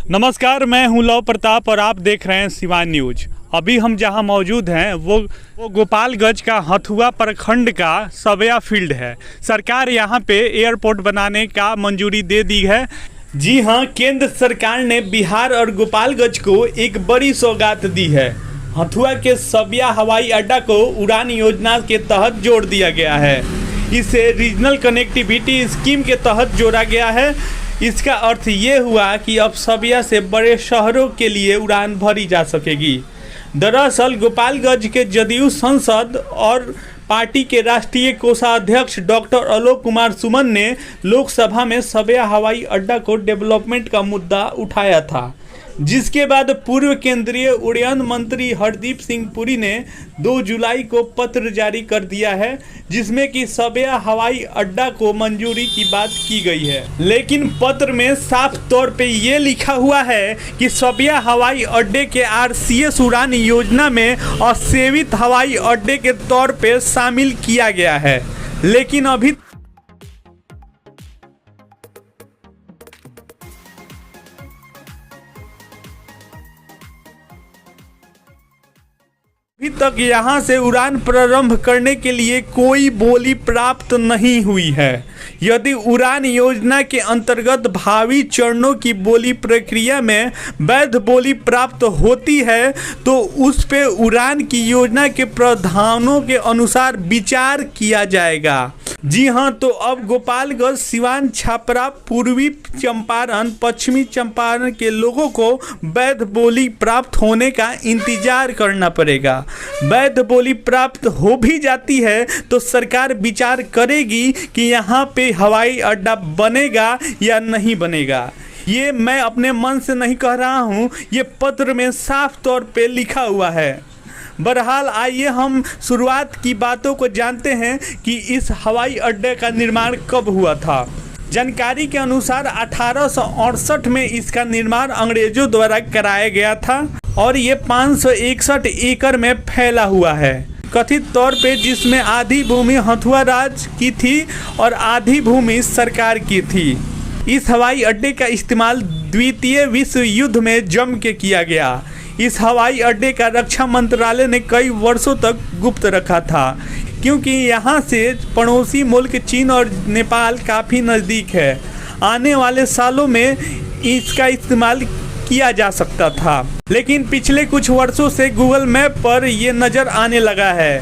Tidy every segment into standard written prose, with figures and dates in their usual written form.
नमस्कार, मैं हूं लव प्रताप और आप देख रहे हैं सिवान न्यूज। अभी हम जहां मौजूद हैं वो गोपालगंज का हथुआ प्रखंड का सवैया फील्ड है। सरकार यहां पे एयरपोर्ट बनाने का मंजूरी दे दी है। जी हां, केंद्र सरकार ने बिहार और गोपालगंज को एक बड़ी सौगात दी है। हथुआ के सवैया हवाई अड्डा को उड़ान योजना के तहत जोड़ दिया गया है। इसे रीजनल कनेक्टिविटी स्कीम के तहत जोड़ा गया है। इसका अर्थ ये हुआ कि अब सवैया से बड़े शहरों के लिए उड़ान भरी जा सकेगी। दरअसल गोपालगंज के जदयू सांसद और पार्टी के राष्ट्रीय कोषाध्यक्ष डॉक्टर आलोक कुमार सुमन ने लोकसभा में सवैया हवाई अड्डा को डेवलपमेंट का मुद्दा उठाया था, जिसके बाद पूर्व केंद्रीय उड्डयन मंत्री हरदीप सिंह पुरी ने 2 जुलाई को पत्र जारी कर दिया है, जिसमें कि सवैया हवाई अड्डा को मंजूरी की बात की गई है। लेकिन पत्र में साफ तौर पे ये लिखा हुआ है कि सवैया हवाई अड्डे के RCS उड़ान योजना में असेवित हवाई अड्डे के तौर पे शामिल किया गया है। लेकिन अभी तक यहां से उड़ान प्रारंभ करने के लिए कोई बोली प्राप्त नहीं हुई है। यदि उड़ान योजना के अंतर्गत भावी चरणों की बोली प्रक्रिया में वैध बोली प्राप्त होती है तो उस पे उड़ान की योजना के प्रावधानों के अनुसार विचार किया जाएगा। जी हाँ, तो अब गोपालगंज, सिवान, छपरा, पूर्वी चंपारण, पश्चिमी चंपारण के लोगों को वैध बोली प्राप्त होने का इंतजार करना पड़ेगा। वैध बोली प्राप्त हो भी जाती है तो सरकार विचार करेगी कि यहाँ पे हवाई अड्डा बनेगा या नहीं बनेगा। ये मैं अपने मन से नहीं कह रहा हूँ, ये पत्र में साफ तौर पे लिखा हुआ है। बहरहाल आइए हम शुरुआत की बातों को जानते हैं कि इस हवाई अड्डे का निर्माण कब हुआ था। जानकारी के अनुसार 1868 में इसका निर्माण अंग्रेजों द्वारा कराया गया था और ये 561 एकड़ में फैला हुआ है, कथित तौर पे, जिसमें आधी भूमि हथुआ राज की थी और आधी भूमि सरकार की थी। इस हवाई अड्डे का इस्तेमाल द्वितीय विश्व युद्ध में जम के किया गया। इस हवाई अड्डे का रक्षा मंत्रालय ने कई वर्षों तक गुप्त रखा था, क्योंकि यहाँ से पड़ोसी मुल्क चीन और नेपाल काफ़ी नज़दीक है। आने वाले सालों में इसका इस्तेमाल किया जा सकता था, लेकिन पिछले कुछ वर्षों से गूगल मैप पर ये नज़र आने लगा है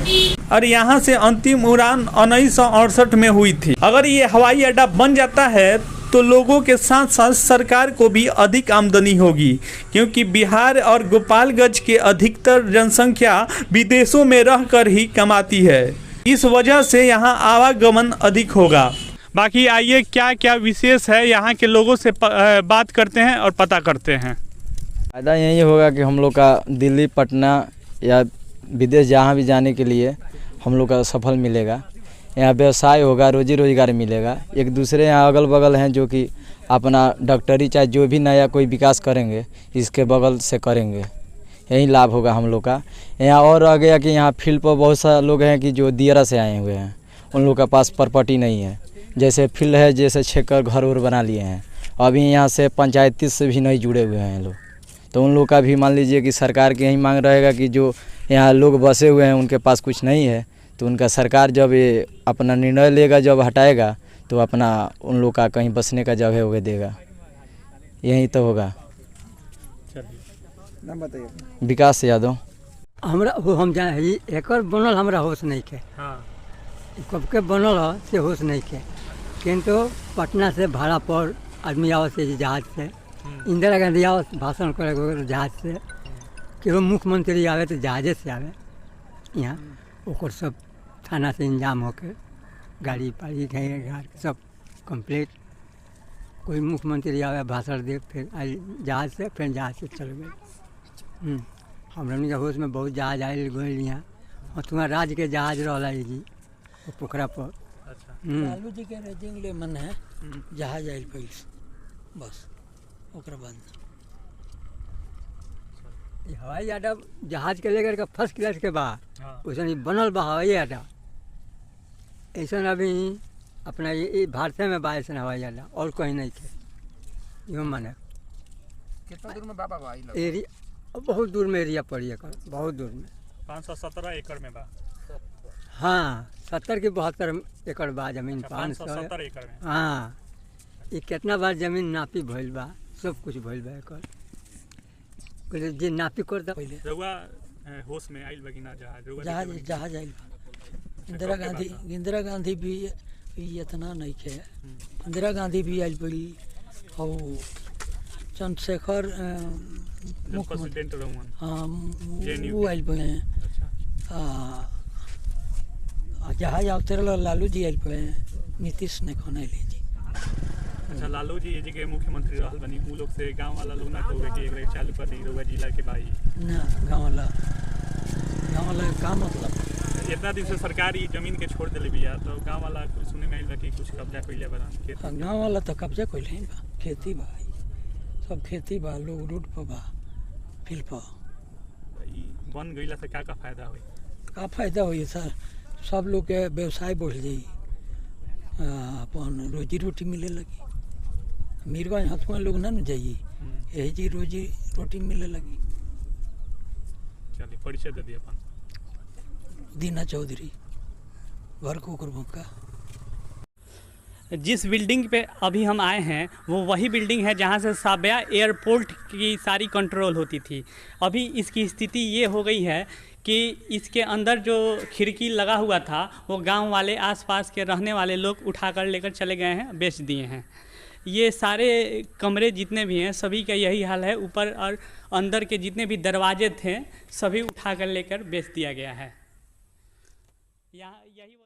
और यहाँ से अंतिम उड़ान 1968 में हुई थी। अगर ये हवाई अड्डा बन जाता है तो लोगों के साथ साथ सरकार को भी अधिक आमदनी होगी, क्योंकि बिहार और गोपालगंज के अधिकतर जनसंख्या विदेशों में रहकर ही कमाती है। इस वजह से यहाँ आवागमन अधिक होगा। बाकी आइए क्या क्या विशेष है यहाँ के लोगों से बात करते हैं और पता करते हैं। फ़ायदा यही होगा कि हम लोग का दिल्ली, पटना या विदेश जहाँ भी जाने के लिए हम लोग का सफल मिलेगा। यहाँ व्यवसाय होगा, रोजी रोजगार मिलेगा। एक दूसरे यहाँ अगल बगल हैं जो कि अपना डॉक्टरी चाहे जो भी नया कोई विकास करेंगे इसके बगल से करेंगे, यही लाभ होगा हम लोग का। यहाँ और आ गया कि यहाँ फील्ड पर बहुत सारे लोग हैं कि जो दियरा से आए हुए हैं, उन लोग का पास प्रॉपर्टी नहीं है। जैसे फील्ड है, जैसे 6 घर और बना लिए हैं, अभी यहाँ से पंचायती से भी नहीं जुड़े हुए हैं लोग, तो उन लोग का भी मान लीजिए कि सरकार की यही मांग रहेगा कि जो यहाँ लोग बसे हुए हैं उनके पास कुछ नहीं है, तो उनका सरकार जब ये अपना निर्णय लेगा, जब हटाएगा तो अपना उन लोग का कहीं बसने का जगह वगैरह देगा। यही तो होगा। नाम बताइए। विकास यादव। हमरा हम जाए एकर बनल हमरा होश नहीं के। हाँ। कब के बनल है से होश नहीं के, किंतु पटना से भाड़ा पर आदमी आवे से जहाज से, इंदिरा गांधी आवे भाषण करे जहाज से, केवल मुख्यमंत्री आवे तो जहाजे से आवे। यहाँ ओकर सब थाना से इंजाम होके गाड़ी पाड़ी घर सब कंप्लीट। कोई मुख्यमंत्री आवे भाषण दे, फिर जहाज से, फिर जहाज से चल गए। हमरनी के होश में बहुत जहाज आयल गए यहाँ। हथुआ राज के जहाज रहा जी पोखरा पर। अच्छा। लालू जी के रेजिंग ले मन है जहाज आयल पहले, बस ओकरा बाद हवाई अड्डा जहाज के लेकर के फर्स्ट क्लास के बाद वैसे बनल बा हवाई अड्डा। ऐसा अभी अपना ये भारत में बा ऐसा हवाई अड्डा और कहीं नहीं थे। यो माने कितना दूर में बाबा बा एरिया बहुत दूर में एरिया पड़ी है, बहुत दूर में 517 एकड़ में बा। हाँ 70 के 72 एकड़ बा जमीन, 570 एकड़ में। हाँ ये कितना बार जमीन नापी भइल बा, सब कुछ भइल बा एकर जे नापी कर दा पहले। रउआ होश में आइल बा कि ना जहाज जहाज आइल बा। इंदिरा गांधी भी इतना नहीं खे। इंदिरा गांधी भी आइल पड़ी और चंद्रशेखर प्रेसिडेंट रहूं। हाँ वो आइल पड़े। जहाज आवते लालू जी आइल पड़े, नीतीश ने खोना ले जी। अच्छा लालू जी ये जगह मुख्यमंत्री रहल बनी, उ लोग से गांव वाला लोग ना कहोगे कि एकरे चालू कर दी रउआ जिला के भाई ना। गाँव वाला का मतलब इतना दिन से सरकारी जमीन के छोड़ दिले बिया, तो गांव वाला कुछ सुने में आइल बा कि कुछ कब्जा कइले बा खेत। गाँव वाला तो कब्जा कइले ही बा, खेती बा, सब खेती बा, लोग रोड पर बा, फील्ड पर। बन गईला से का फायदा होई? का फायदा होई सर, सब लोग के व्यवसाय बढ़ जाई, अपन रोजी रोटी मिले लगी। मीरगंज हथुआ लोग ना न जाइए, यही जी रोजी रोटी मिले लगी। चलिए परिचय दे दिए अपन। दीना चौधरी, घर कुकुरबंका। जिस बिल्डिंग पे अभी हम आए हैं वो वही बिल्डिंग है जहाँ से साब्या एयरपोर्ट की सारी कंट्रोल होती थी। अभी इसकी स्थिति ये हो गई है कि इसके अंदर जो खिड़की लगा हुआ था वो गांव वाले आसपास के रहने वाले लोग उठाकर लेकर चले गए हैं, बेच दिए हैं। ये सारे कमरे जितने भी हैं सभी का यही हाल है। ऊपर और अंदर के जितने भी दरवाजे थे सभी उठाकर लेकर बेच दिया गया है। यहाँ यही